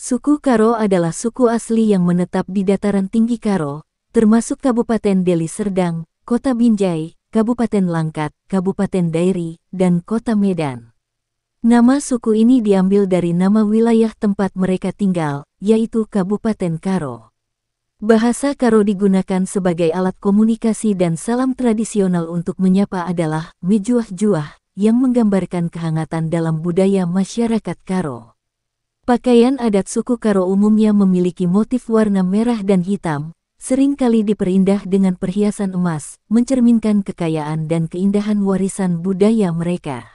Suku Karo adalah suku asli yang menetap di dataran tinggi Karo, termasuk Kabupaten Deli Serdang, Kota Binjai, Kabupaten Langkat, Kabupaten Dairi, dan Kota Medan. Nama suku ini diambil dari nama wilayah tempat mereka tinggal, yaitu Kabupaten Karo. Bahasa Karo digunakan sebagai alat komunikasi dan salam tradisional untuk menyapa adalah mejuah-juah, yang menggambarkan kehangatan dalam budaya masyarakat Karo. Pakaian adat suku Karo umumnya memiliki motif warna merah dan hitam, seringkali diperindah dengan perhiasan emas, mencerminkan kekayaan dan keindahan warisan budaya mereka.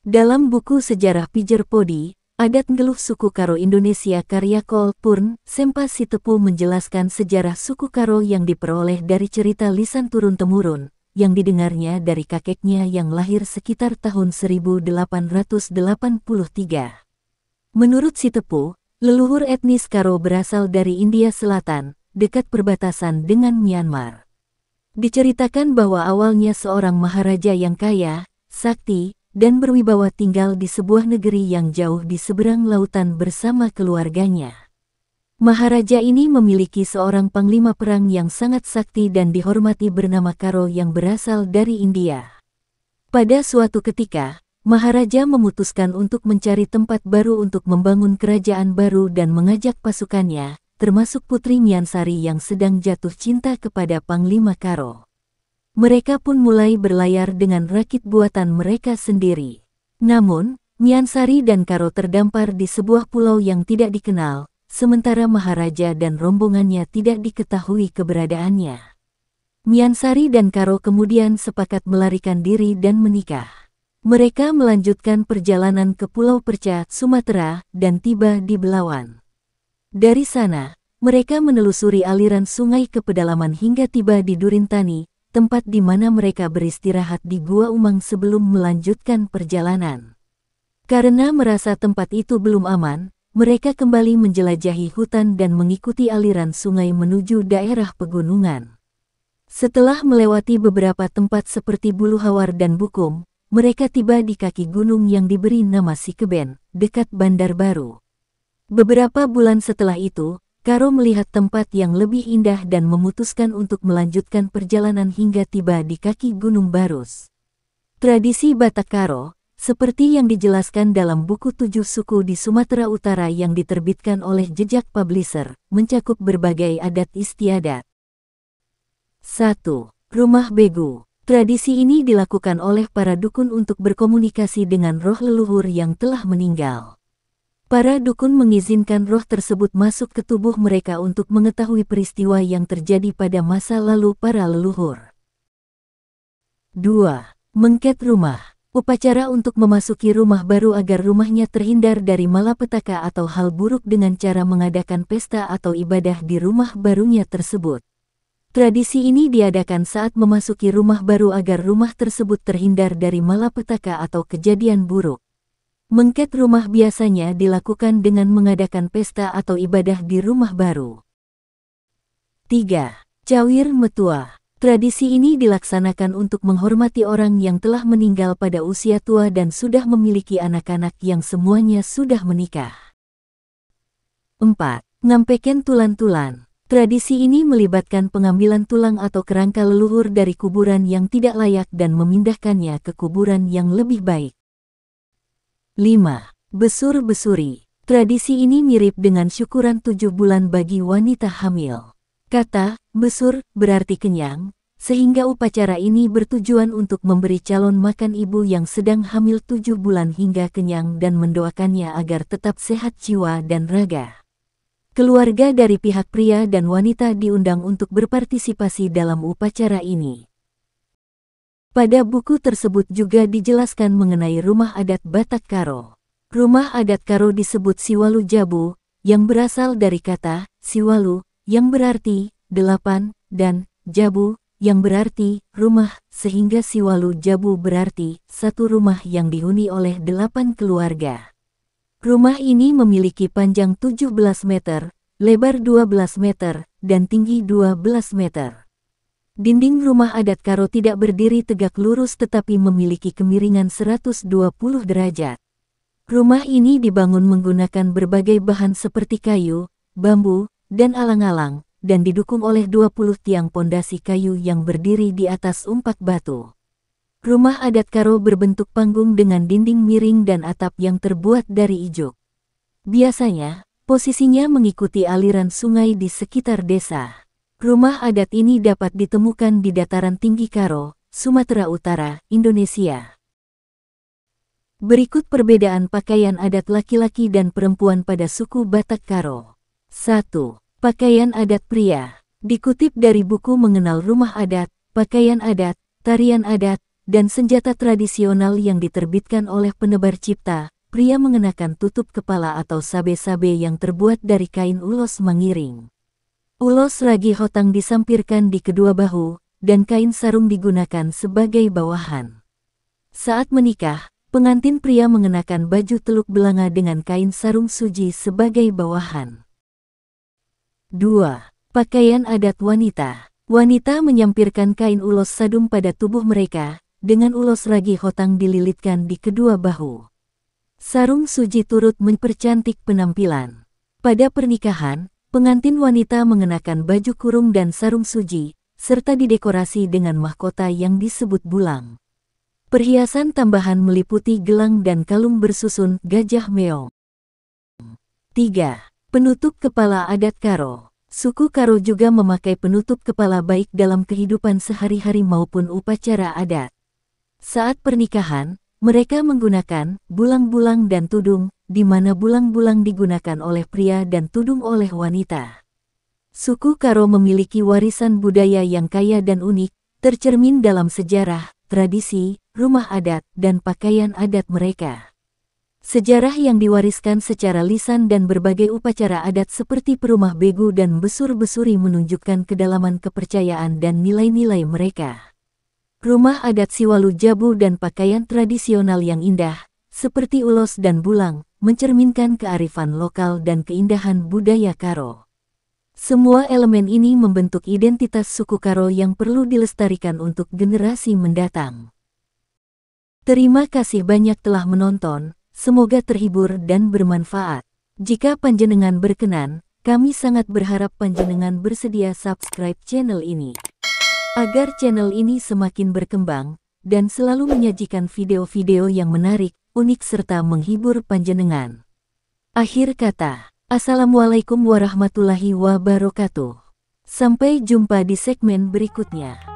Dalam buku sejarah Pijer Podi, Adat Ngeluh Suku Karo Indonesia karya Kol Purn, Sempa Sitepu menjelaskan sejarah suku Karo yang diperoleh dari cerita lisan turun-temurun, yang didengarnya dari kakeknya yang lahir sekitar tahun 1883. Menurut Sitepu, leluhur etnis Karo berasal dari India Selatan, dekat perbatasan dengan Myanmar. Diceritakan bahwa awalnya seorang maharaja yang kaya, sakti, dan berwibawa tinggal di sebuah negeri yang jauh di seberang lautan bersama keluarganya. Maharaja ini memiliki seorang panglima perang yang sangat sakti dan dihormati bernama Karo yang berasal dari India. Pada suatu ketika, Maharaja memutuskan untuk mencari tempat baru untuk membangun kerajaan baru dan mengajak pasukannya, termasuk Putri Miansari yang sedang jatuh cinta kepada Panglima Karo. Mereka pun mulai berlayar dengan rakit buatan mereka sendiri. Namun, Miansari dan Karo terdampar di sebuah pulau yang tidak dikenal, sementara Maharaja dan rombongannya tidak diketahui keberadaannya. Miansari dan Karo kemudian sepakat melarikan diri dan menikah. Mereka melanjutkan perjalanan ke Pulau Perca, Sumatera, dan tiba di Belawan. Dari sana, mereka menelusuri aliran sungai ke pedalaman hingga tiba di Durintani, tempat di mana mereka beristirahat di Gua Umang sebelum melanjutkan perjalanan. Karena merasa tempat itu belum aman, mereka kembali menjelajahi hutan dan mengikuti aliran sungai menuju daerah pegunungan. Setelah melewati beberapa tempat seperti Buluhawar dan Bukum, mereka tiba di kaki gunung yang diberi nama Sikeben, dekat Bandar Baru. Beberapa bulan setelah itu, Karo melihat tempat yang lebih indah dan memutuskan untuk melanjutkan perjalanan hingga tiba di kaki Gunung Barus. Tradisi Batak Karo, seperti yang dijelaskan dalam buku 7 suku di Sumatera Utara yang diterbitkan oleh Jejak Publisher, mencakup berbagai adat istiadat. 1. Rumah Begu. Tradisi ini dilakukan oleh para dukun untuk berkomunikasi dengan roh leluhur yang telah meninggal. Para dukun mengizinkan roh tersebut masuk ke tubuh mereka untuk mengetahui peristiwa yang terjadi pada masa lalu para leluhur. 2. Mengket rumah. Upacara untuk memasuki rumah baru agar rumahnya terhindar dari malapetaka atau hal buruk dengan cara mengadakan pesta atau ibadah di rumah barunya tersebut. Tradisi ini diadakan saat memasuki rumah baru agar rumah tersebut terhindar dari malapetaka atau kejadian buruk. Mengket rumah biasanya dilakukan dengan mengadakan pesta atau ibadah di rumah baru. 3. Cawir Metua. Tradisi ini dilaksanakan untuk menghormati orang yang telah meninggal pada usia tua dan sudah memiliki anak-anak yang semuanya sudah menikah. 4. Ngampeken Tulan-Tulan. Tradisi ini melibatkan pengambilan tulang atau kerangka leluhur dari kuburan yang tidak layak dan memindahkannya ke kuburan yang lebih baik. 5. Besur-besuri. Tradisi ini mirip dengan syukuran 7 bulan bagi wanita hamil. Kata besur berarti kenyang, sehingga upacara ini bertujuan untuk memberi calon makan ibu yang sedang hamil 7 bulan hingga kenyang dan mendoakannya agar tetap sehat jiwa dan raga. Keluarga dari pihak pria dan wanita diundang untuk berpartisipasi dalam upacara ini. Pada buku tersebut juga dijelaskan mengenai rumah adat Batak Karo. Rumah adat Karo disebut Siwalu Jabu, yang berasal dari kata Siwalu, yang berarti 8, dan Jabu, yang berarti rumah, sehingga Siwalu Jabu berarti satu rumah yang dihuni oleh 8 keluarga. Rumah ini memiliki panjang 17 meter, lebar 12 meter, dan tinggi 12 meter. Dinding rumah adat Karo tidak berdiri tegak lurus tetapi memiliki kemiringan 120 derajat. Rumah ini dibangun menggunakan berbagai bahan seperti kayu, bambu, dan alang-alang, dan didukung oleh 20 tiang pondasi kayu yang berdiri di atas umpak batu. Rumah adat Karo berbentuk panggung dengan dinding miring dan atap yang terbuat dari ijuk. Biasanya, posisinya mengikuti aliran sungai di sekitar desa. Rumah adat ini dapat ditemukan di dataran tinggi Karo, Sumatera Utara, Indonesia. Berikut perbedaan pakaian adat laki-laki dan perempuan pada suku Batak Karo. 1. Pakaian adat pria. Dikutip dari buku Mengenal Rumah Adat, Pakaian Adat, Tarian Adat, dan Senjata Tradisional yang diterbitkan oleh penebar cipta, pria mengenakan tutup kepala atau sabe-sabe yang terbuat dari kain ulos mengiring. Ulos ragi hotang disampirkan di kedua bahu, dan kain sarung digunakan sebagai bawahan. Saat menikah, pengantin pria mengenakan baju teluk belanga dengan kain sarung suji sebagai bawahan. 2. Pakaian adat wanita. Wanita menyampirkan kain ulos sadung pada tubuh mereka, dengan ulos ragi hotang dililitkan di kedua bahu. Sarung suji turut mempercantik penampilan. Pada pernikahan, pengantin wanita mengenakan baju kurung dan sarung suji, serta didekorasi dengan mahkota yang disebut bulang. Perhiasan tambahan meliputi gelang dan kalung bersusun gajah meong. 3. Penutup kepala adat Karo. Suku Karo juga memakai penutup kepala baik dalam kehidupan sehari-hari maupun upacara adat. Saat pernikahan, mereka menggunakan bulang-bulang dan tudung, di mana bulang-bulang digunakan oleh pria dan tudung oleh wanita. Suku Karo memiliki warisan budaya yang kaya dan unik, tercermin dalam sejarah, tradisi, rumah adat, dan pakaian adat mereka. Sejarah yang diwariskan secara lisan dan berbagai upacara adat seperti perumah begu dan besur-besuri menunjukkan kedalaman kepercayaan dan nilai-nilai mereka. Rumah adat Siwalu Jabu dan pakaian tradisional yang indah, seperti ulos dan bulang, mencerminkan kearifan lokal dan keindahan budaya Karo. Semua elemen ini membentuk identitas suku Karo yang perlu dilestarikan untuk generasi mendatang. Terima kasih banyak telah menonton, semoga terhibur dan bermanfaat. Jika panjenengan berkenan, kami sangat berharap panjenengan bersedia subscribe channel ini. Agar channel ini semakin berkembang, dan selalu menyajikan video-video yang menarik, unik serta menghibur panjenengan. Akhir kata, Assalamualaikum warahmatullahi wabarakatuh. Sampai jumpa di segmen berikutnya.